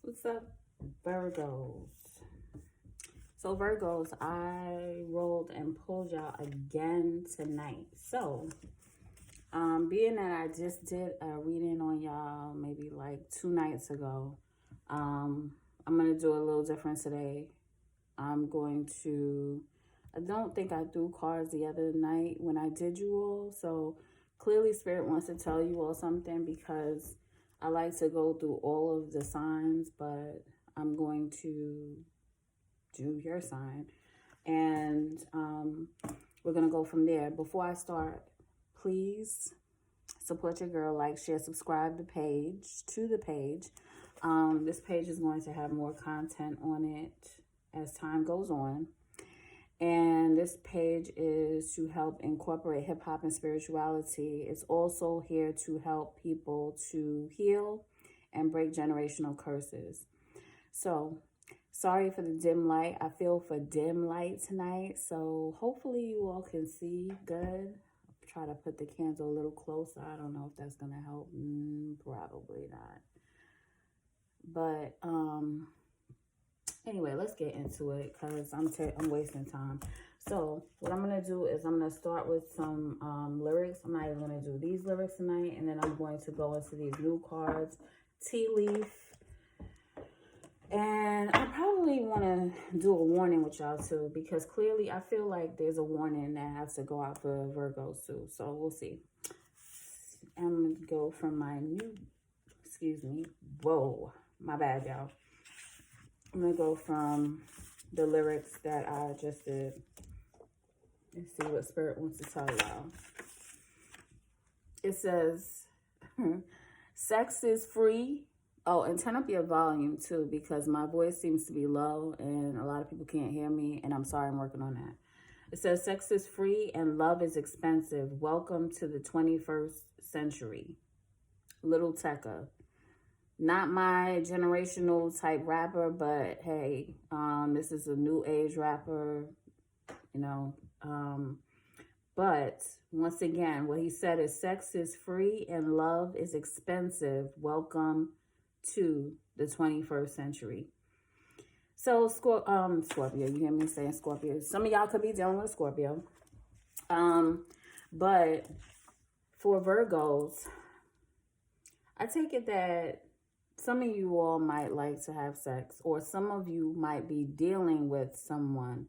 What's up, Virgos? So, Virgos, I rolled and pulled y'all again tonight. So, being that I just did a reading on y'all maybe like 2 nights ago, I'm going to do a little different today. I don't think I threw cards the other night when I did you all. So, clearly, Spirit wants to tell you all something because I like to go through all of the signs, but I'm going to do your sign. And we're going to go from there. Before I start, please support your girl. Like, share, subscribe to the page. This page is going to have more content on it as time goes on. And this page is to help incorporate hip hop and spirituality. It's also here to help people to heal and break generational curses. So, sorry for the dim light. I feel for dim light tonight. So, hopefully you all can see good. I'll try to put the candle a little closer. I don't know if that's going to help. Probably not. But, anyway, let's get into it because I'm wasting time. So what I'm going to do is I'm going to start with some lyrics. I'm not even going to do these lyrics tonight. And then I'm going to go into these new cards. Tea leaf. And I probably want to do a warning with y'all too. Because clearly I feel like there's a warning that has to go out for Virgos too. So we'll see. I'm going to go from my Whoa. My bad, y'all. I'm going to go from the lyrics that I just did. Let's see what Spirit wants to tell y'all. It says, sex is free. Oh, and turn up your volume too, because my voice seems to be low and a lot of people can't hear me. And I'm sorry, I'm working on that. It says, sex is free and love is expensive. Welcome to the 21st century. Little Tekka. Not my generational type rapper, but hey, this is a new age rapper, you know. But once again, what he said is sex is free and love is expensive. Welcome to the 21st century. So, Scorpio, you hear me saying Scorpio. Some of y'all could be dealing with Scorpio. But for Virgos, I take it that some of you all might like to have sex, or some of you might be dealing with someone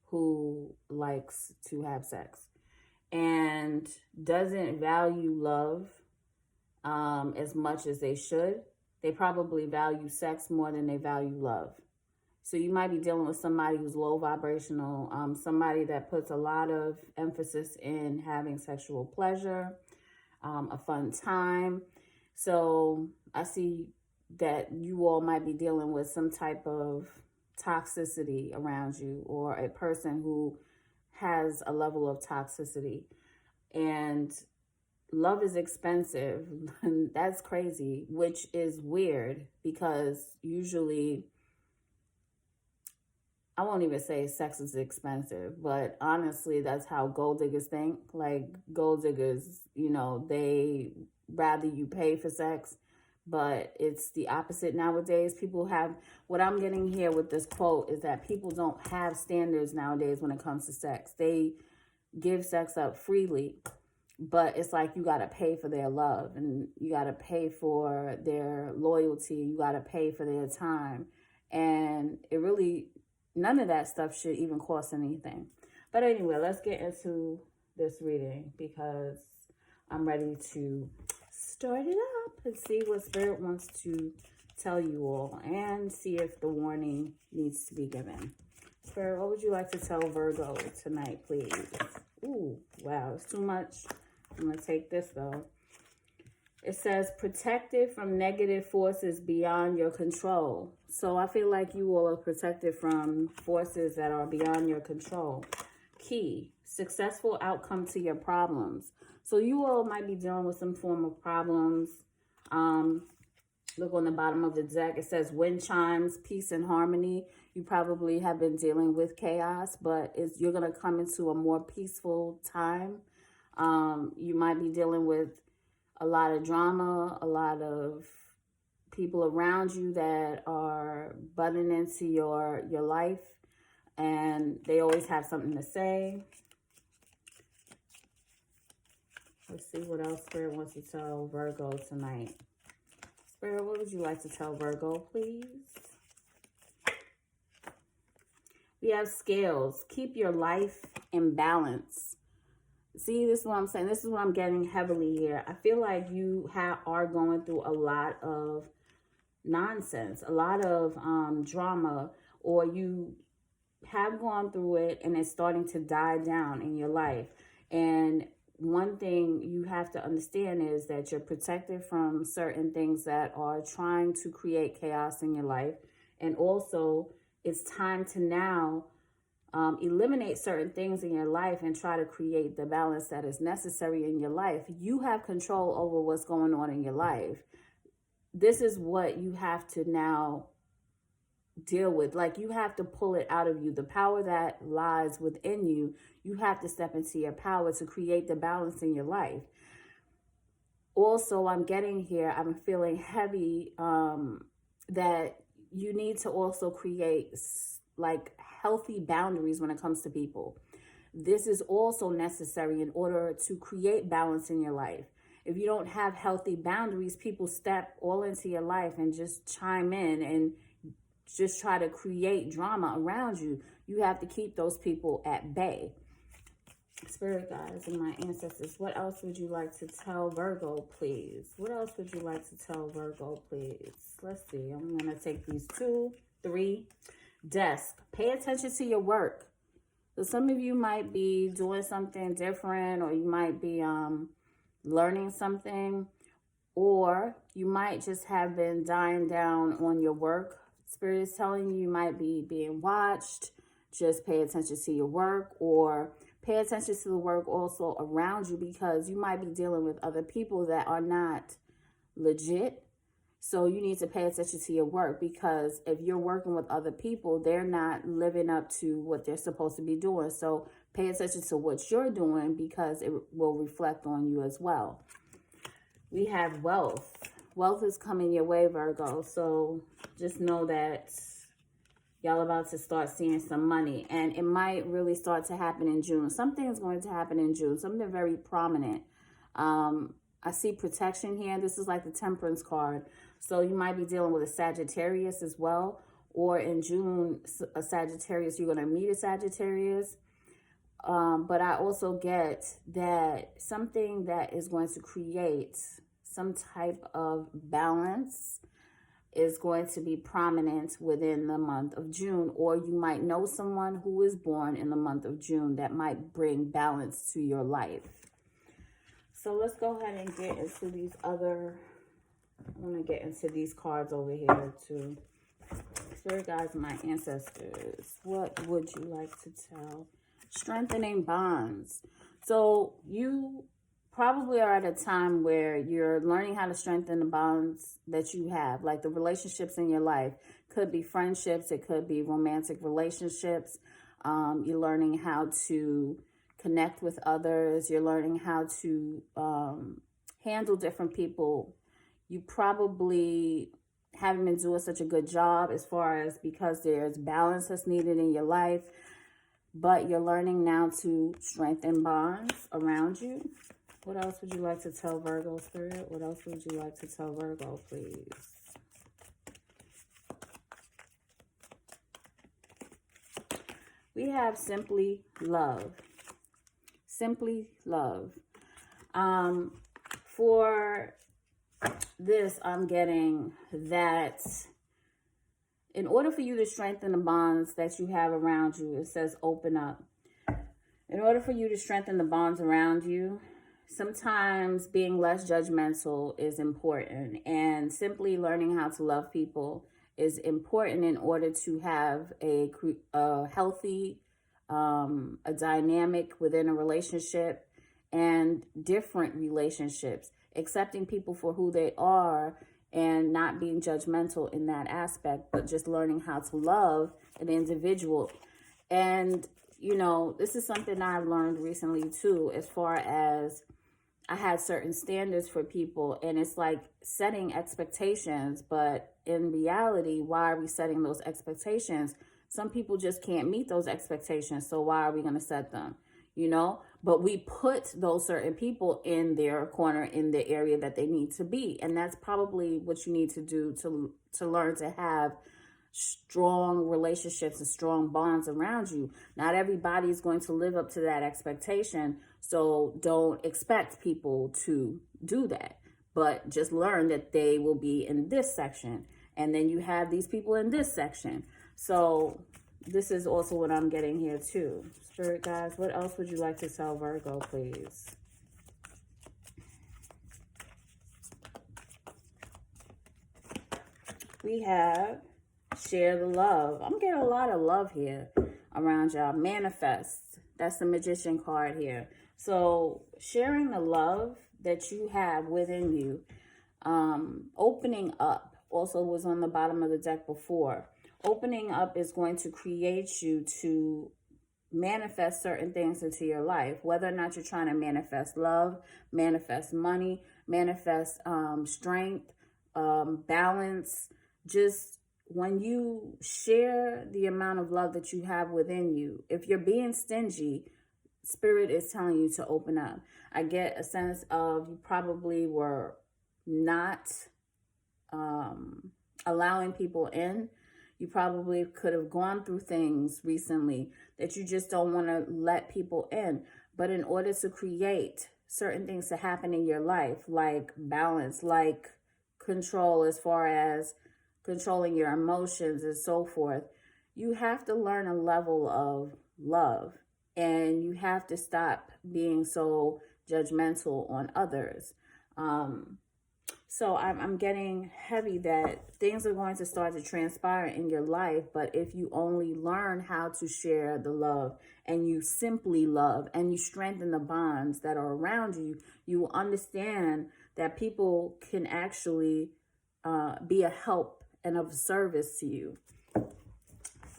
who likes to have sex and doesn't value love as much as they should. They probably value sex more than they value love. So you might be dealing with somebody who's low vibrational, somebody that puts a lot of emphasis in having sexual pleasure, a fun time. So I see that you all might be dealing with some type of toxicity around you, or a person who has a level of toxicity. And love is expensive. That's crazy, which is weird because usually, I won't even say sex is expensive, but honestly, that's how gold diggers think. Like, gold diggers, you know, they rather you pay for sex. But it's the opposite nowadays. People have, what I'm getting here with this quote is that people don't have standards nowadays when it comes to sex. They give sex up freely, but it's like you got to pay for their love, and you got to pay for their loyalty. You got to pay for their time. And it really, none of that stuff should even cost anything. But anyway, let's get into this reading because I'm ready to start it up and see what Spirit wants to tell you all, and see if the warning needs to be given. Spirit, what would you like to tell Virgo tonight, please? Ooh, wow, it's too much. I'm going to take this, though. It says, protected from negative forces beyond your control. So I feel like you all are protected from forces that are beyond your control. Key, successful outcome to your problems. So you all might be dealing with some form of problems. Look on the bottom of the deck. It says wind chimes, peace and harmony. You probably have been dealing with chaos, but you're going to come into a more peaceful time. You might be dealing with a lot of drama, a lot of people around you that are butting into your life, and they always have something to say. Let's see what else Spirit wants to tell Virgo tonight. Spirit, what would you like to tell Virgo, please? We have scales. Keep your life in balance. See, this is what I'm saying. This is what I'm getting heavily here. I feel like you are going through a lot of nonsense, a lot of drama, or you have gone through it and it's starting to die down in your life. And one thing you have to understand is that you're protected from certain things that are trying to create chaos in your life. And also, it's time to now eliminate certain things in your life and try to create the balance that is necessary in your life. You have control over what's going on in your life. This is what you have to now deal with. Like, you have to pull it out of you. The power that lies within you, you have to step into your power to create the balance in your life. Also, I'm getting here, I'm feeling heavy that you need to also create like healthy boundaries when it comes to people. This is also necessary in order to create balance in your life. If you don't have healthy boundaries, people step all into your life and just chime in and just try to create drama around you. You have to keep those people at bay. Spirit guides and my ancestors, what else would you like to tell Virgo, please? What else would you like to tell Virgo, please? Let's see. I'm going to take these 2, 3. Desk. Pay attention to your work. So some of you might be doing something different, or you might be learning something, or you might just have been dying down on your work. Spirit is telling you might be being watched. Just pay attention to your work, or pay attention to the work also around you, because you might be dealing with other people that are not legit. So you need to pay attention to your work, because if you're working with other people, they're not living up to what they're supposed to be doing. So pay attention to what you're doing, because it will reflect on you as well. We have wealth. Wealth is coming your way, Virgo. So just know that y'all about to start seeing some money, and it might really start to happen in June. Something is going to happen in June, something very prominent. I see protection here. This is like the Temperance card. So you might be dealing with a Sagittarius as well, or in June, a Sagittarius, you're going to meet a Sagittarius. But I also get that something that is going to create some type of balance is going to be prominent within the month of June, or you might know someone who is born in the month of June that might bring balance to your life. So let's go ahead and get into these other, I want to get into these cards over here too. Spirit guides and my ancestors, what would you like to tell? Strengthening bonds. So you probably are at a time where you're learning how to strengthen the bonds that you have, like the relationships in your life. Could be friendships, it could be romantic relationships. You're learning how to connect with others. You're learning how to handle different people. You probably haven't been doing such a good job as far as, because there's balance that's needed in your life, but you're learning now to strengthen bonds around you. What else would you like to tell Virgo, Spirit? What else would you like to tell Virgo, please? We have simply love. Simply love. For this, I'm getting that in order for you to strengthen the bonds that you have around you, it says open up. In order for you to strengthen the bonds around you, sometimes being less judgmental is important, and simply learning how to love people is important in order to have a healthy, a dynamic within a relationship and different relationships, accepting people for who they are and not being judgmental in that aspect, but just learning how to love an individual. And, you know, this is something I've learned recently too, as far as I had certain standards for people, and it's like setting expectations. But in reality, why are we setting those expectations? Some people just can't meet those expectations. So why are we going to set them? You know, but we put those certain people in their corner, in the area that they need to be. And that's probably what you need to do to learn to have strong relationships and strong bonds around you. Not everybody is going to live up to that expectation. So don't expect people to do that, but just learn that they will be in this section. And then you have these people in this section. So this is also what I'm getting here too. Spirit guys, what else would you like to tell Virgo, please? We have share the love. I'm getting a lot of love here around y'all. Manifest. That's the Magician card here. So sharing the love that you have within you. Opening up also was on the bottom of the deck before. Opening up is going to create you to manifest certain things into your life, whether or not you're trying to manifest love, manifest money, manifest strength, balance. Just when you share the amount of love that you have within you, if you're being stingy, Spirit is telling you to open up. I get a sense of you probably were not allowing people in. You probably could have gone through things recently that you just don't want to let people in. But in order to create certain things to happen in your life, like balance, like control as far as controlling your emotions and so forth, you have to learn a level of love. And you have to stop being so judgmental on others. So I'm getting heavy that things are going to start to transpire in your life. But if you only learn how to share the love, and you simply love, and you strengthen the bonds that are around you, you will understand that people can actually be a help and of service to you.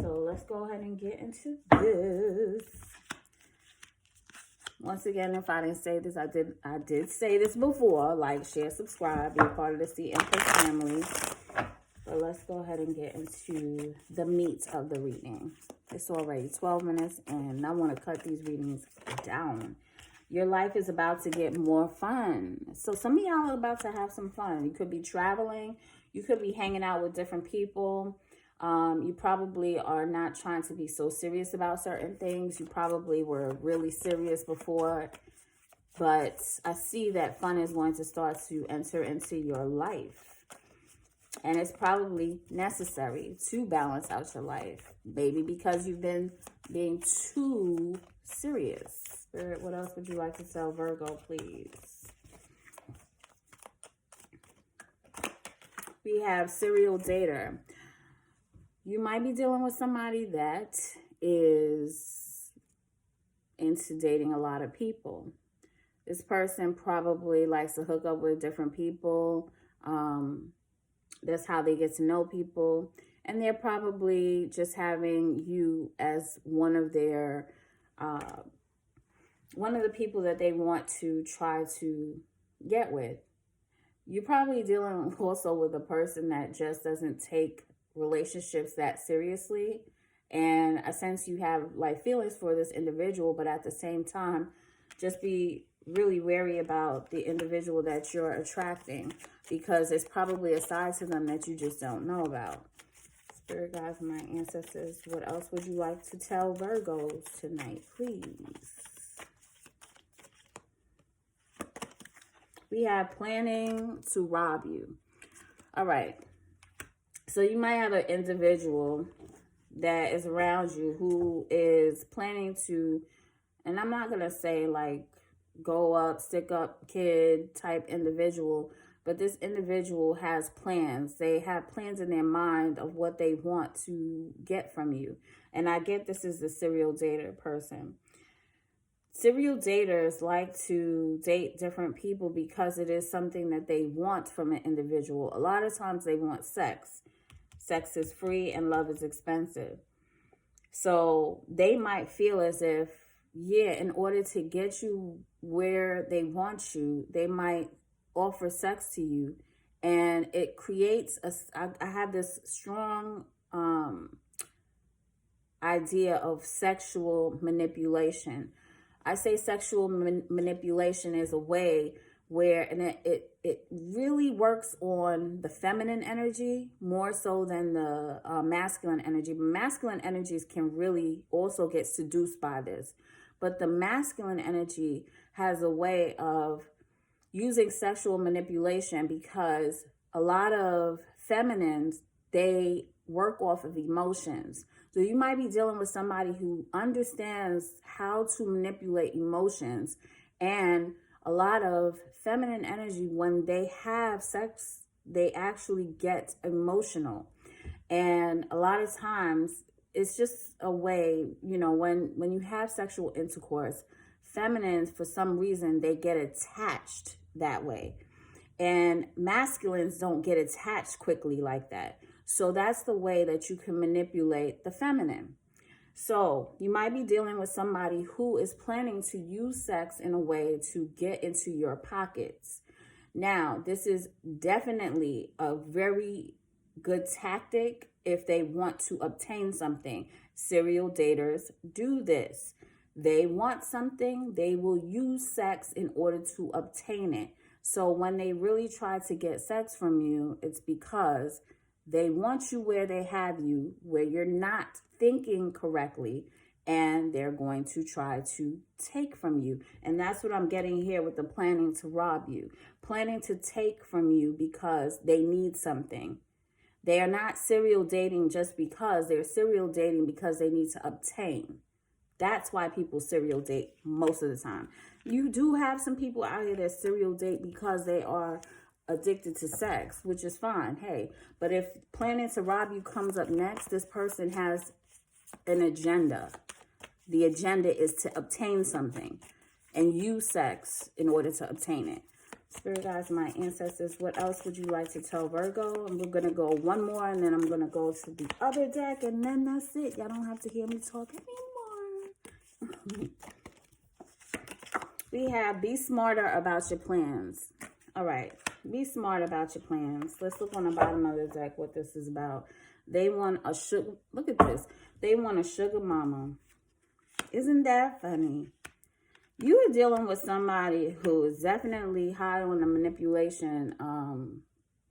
So let's go ahead and get into this. Once again, if I didn't say this, I did say this before. Like, share, subscribe, be a part of the Cempress family. But let's go ahead and get into the meat of the reading. It's already 12 minutes, and I want to cut these readings down. Your life is about to get more fun. So some of y'all are about to have some fun. You could be traveling. You could be hanging out with different people. You probably are not trying to be so serious about certain things. You probably were really serious before. But I see that fun is going to start to enter into your life. And it's probably necessary to balance out your life. Maybe because you've been being too serious. Spirit, what else would you like to tell Virgo, please? We have serial dater. You might be dealing with somebody that is into dating a lot of people. This person probably likes to hook up with different people. That's how they get to know people. And they're probably just having you as one of their, one of the people that they want to try to get with. You're probably dealing also with a person that just doesn't take relationships that seriously, and I sense you have like feelings for this individual, but at the same time just be really wary about the individual that you're attracting, because there's probably a side to them that you just don't know about. Spirit guides, my ancestors, what else would you like to tell Virgos tonight, please? We have planning to rob you. All right. So you might have an individual that is around you who is planning to, and I'm not going to say like go up, stick up kid type individual, but this individual has plans. They have plans in their mind of what they want to get from you. And I get this is the serial dater person. Serial daters like to date different people because it is something that they want from an individual. A lot of times they want sex. Sex is free and love is expensive. So they might feel as if yeah, in order to get you where they want you, they might offer sex to you. And it creates I have this strong idea of sexual manipulation. I say sexual manipulation is a way where, and it really works on the feminine energy more so than the masculine energy. But masculine energies can really also get seduced by this. But the masculine energy has a way of using sexual manipulation because a lot of feminines, they work off of emotions. So you might be dealing with somebody who understands how to manipulate emotions. And a lot of feminine energy, when they have sex, they actually get emotional. And a lot of times it's just a way, you know, when you have sexual intercourse, feminines, for some reason, they get attached that way. And masculines don't get attached quickly like that. So that's the way that you can manipulate the feminine. So you might be dealing with somebody who is planning to use sex in a way to get into your pockets. Now, this is definitely a very good tactic if they want to obtain something. Serial daters do this. They want something, they will use sex in order to obtain it. So when they really try to get sex from you, it's because they want you where they have you, where you're not thinking correctly, and they're going to try to take from you. And that's what I'm getting here with the planning to rob you. Planning to take from you because they need something. They are not serial dating just because. They're serial dating because they need to obtain. That's why people serial date most of the time. You do have some people out here that serial date because they are addicted to sex, which is fine. Hey, but if planning to rob you comes up next, this person has an agenda. The agenda is to obtain something and use sex in order to obtain it. Spirit guides, my ancestors, what else would you like to tell Virgo? And we're going to go one more, and then I'm going to go to the other deck, and then that's it. Y'all don't have to hear me talk anymore. We have be smarter about your plans. All right. Be smart about your plans. Let's look on the bottom of the deck what this is about. They want a sugar. Look at this. They want a sugar mama. Isn't that funny? You are dealing with somebody who is definitely high on the manipulation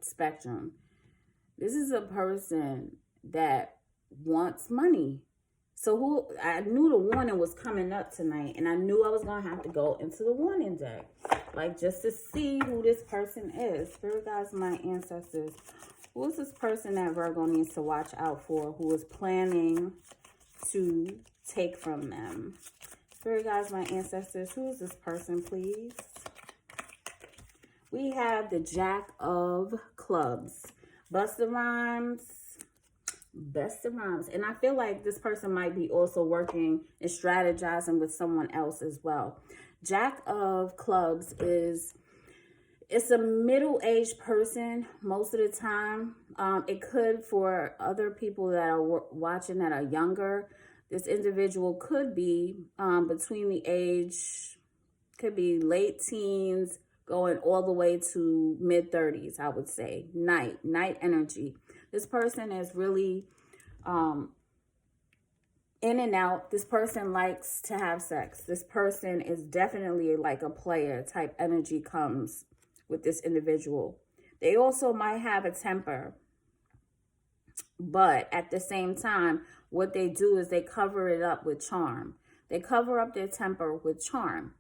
spectrum. This is a person that wants money. So I knew the warning was coming up tonight, and I knew I was going to have to go into the warning deck, like just to see who this person is. Spirit guides, my ancestors, who is this person that Virgo needs to watch out for, who is planning to take from them? Spirit guides, my ancestors, who is this person, please? We have the Jack of Clubs. Busta Rhymes. Busta Rhymes. And I feel like this person might be also working and strategizing with someone else as well. Jack of Clubs it's a middle-aged person most of the time. It could, for other people that are watching that are younger, this individual could be between the age, could be late teens, going all the way to mid-30s, I would say. Night energy. This person is really in and out. This person likes to have sex. This person is definitely like a player type energy comes with this individual. They also might have a temper, but at the same time, what they do is they cover it up with charm. They cover up their temper with charm.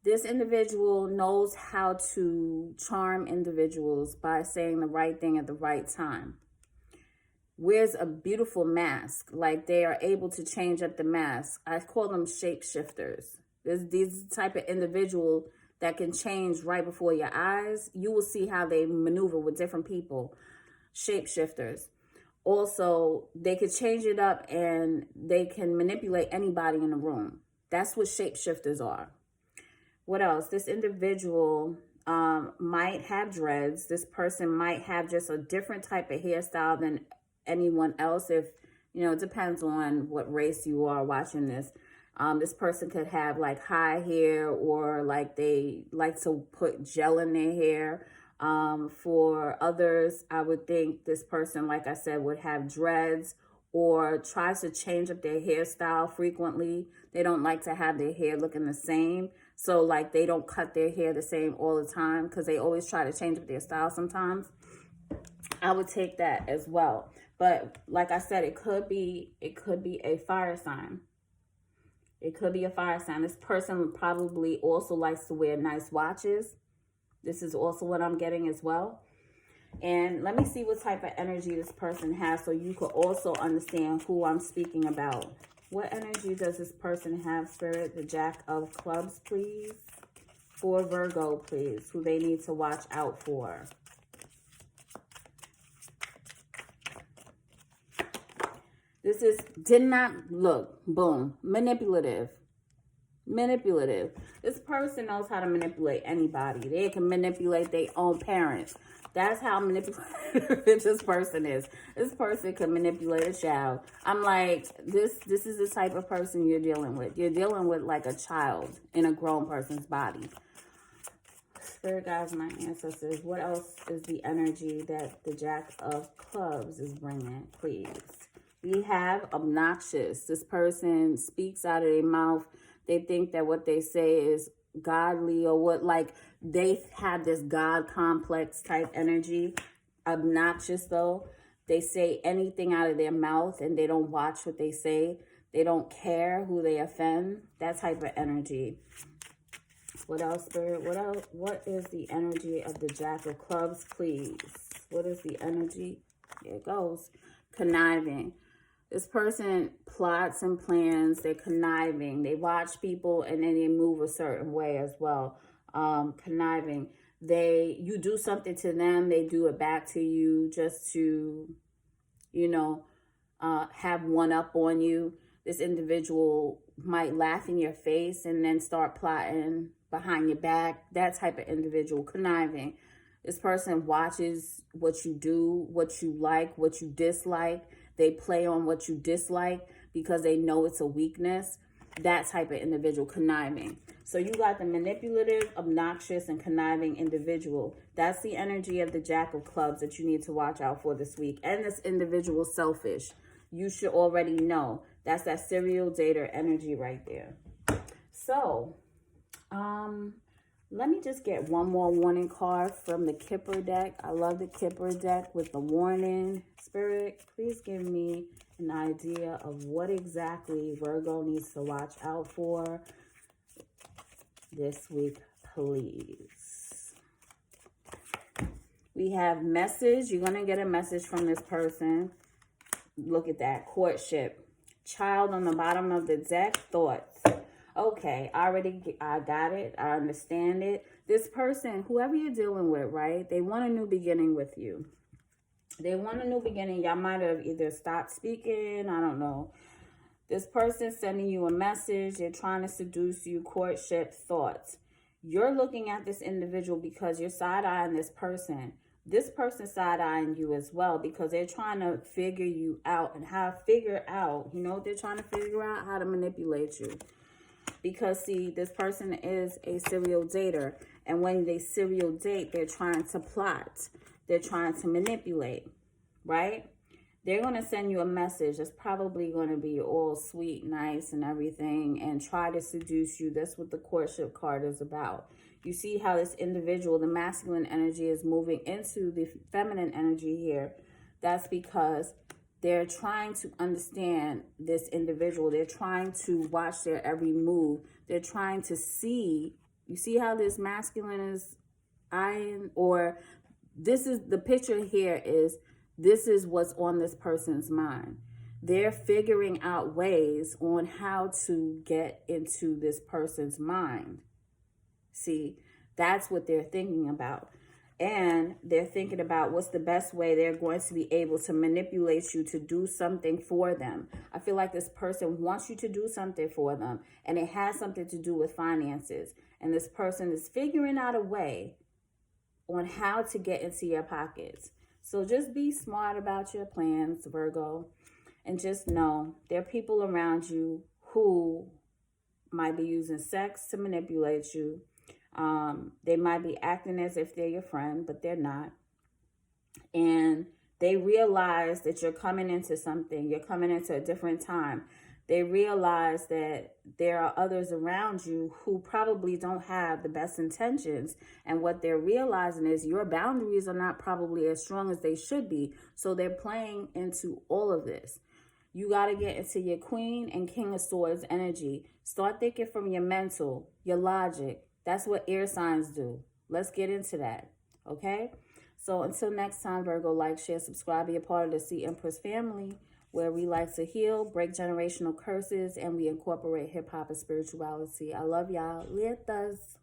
This individual knows how to charm individuals by saying the right thing at the right time. Wears a beautiful mask, like they are able to change up the mask. I call them shapeshifters. There's these type of individual that can change right before your eyes. You will see how they maneuver with different people. Shapeshifters. Also, they could change it up and they can manipulate anybody in the room. That's what shapeshifters are. What else? This individual might have dreads. This person might have just a different type of hairstyle than anyone else. If, you know, it depends on what race you are watching this. This person could have like high hair, or like they like to put gel in their hair. For others, I would think this person, like I said, would have dreads or tries to change up their hairstyle frequently. They don't like to have their hair looking the same. So like they don't cut their hair the same all the time because they always try to change up their style sometimes. I would take that as well. But like I said, it could be a fire sign. It could be a fire sign. This person probably also likes to wear nice watches. This is also what I'm getting as well. And let me see what type of energy this person has so you could also understand who I'm speaking about. What energy does this person have, Spirit? The Jack of Clubs, please. For Virgo, please, who they need to watch out for. This is, did not look, boom, manipulative. Manipulative. This person knows how to manipulate anybody. They can manipulate their own parents. That's how manipulative this person is. This person can manipulate a child. I'm like, this is the type of person you're dealing with. You're dealing with like a child in a grown person's body. Spirit guides, my ancestors, what else is the energy that the Jack of Clubs is bringing, please? We have obnoxious. This person speaks out of their mouth. They think that what they say is godly, or what, like they have this God complex type energy. Obnoxious though. They say anything out of their mouth and they don't watch what they say. They don't care who they offend. That type of energy. What else, Spirit? What else? What is the energy of the Jack of Clubs, please? What is the energy? Here it goes. Conniving. This person plots and plans. They're conniving. They watch people and then they move a certain way as well. Conniving. You do something to them. They do it back to you just to, have one up on you. This individual might laugh in your face and then start plotting behind your back. That type of individual, conniving. This person watches what you do, what you like, what you dislike. They play on what you dislike because they know it's a weakness. That type of individual, conniving. So you got the manipulative, obnoxious, and conniving individual. That's the energy of the Jack of Clubs that you need to watch out for this week. And this individual, selfish. You should already know. That's that serial dater energy right there. So, let me just get one more warning card from the Kipper deck. I love the Kipper deck with the warning. Spirit, please give me an idea of what exactly Virgo needs to watch out for this week, please. We have message. You're going to get a message from this person. Look at that. Courtship. Child on the bottom of the deck. Thoughts. Okay, I got it. I understand it. This person, whoever you're dealing with, right? They want a new beginning with you. They want a new beginning. Y'all might have either stopped speaking. I don't know. This person sending you a message. They're trying to seduce you. Courtship, thoughts. You're looking at this individual because you're side-eyeing this person. This person's side-eyeing you as well because they're trying to figure you out and they're trying to figure out how to manipulate you. Because, see, this person is a serial dater. And when they serial date, they're trying to plot. They're trying to manipulate, right? They're going to send you a message that's probably going to be all sweet, nice, and everything, and try to seduce you. That's what the courtship card is about. You see how this individual, the masculine energy, is moving into the feminine energy here. That's because they're trying to understand this individual. They're trying to watch their every move. They're trying to see. You see how this masculine is eyeing? Or this is the picture here is this is what's on this person's mind. They're figuring out ways on how to get into this person's mind. See, that's what they're thinking about. And they're thinking about what's the best way they're going to be able to manipulate you to do something for them. I feel like this person wants you to do something for them, and it has something to do with finances. And this person is figuring out a way on how to get into your pockets. So just be smart about your plans, Virgo, and just know there are people around you who might be using sex to manipulate you. They might be acting as if they're your friend, but they're not. And they realize that you're coming into something, you're coming into a different time. They realize that there are others around you who probably don't have the best intentions. And what they're realizing is your boundaries are not probably as strong as they should be. So they're playing into all of this. You got to get into your Queen and King of Swords energy. Start thinking from your mental, your logic. That's what air signs do. Let's get into that. Okay? So until next time, Virgo, like, share, subscribe, be a part of the C Empress family, where we like to heal, break generational curses, and we incorporate hip-hop and spirituality. I love y'all. Let us.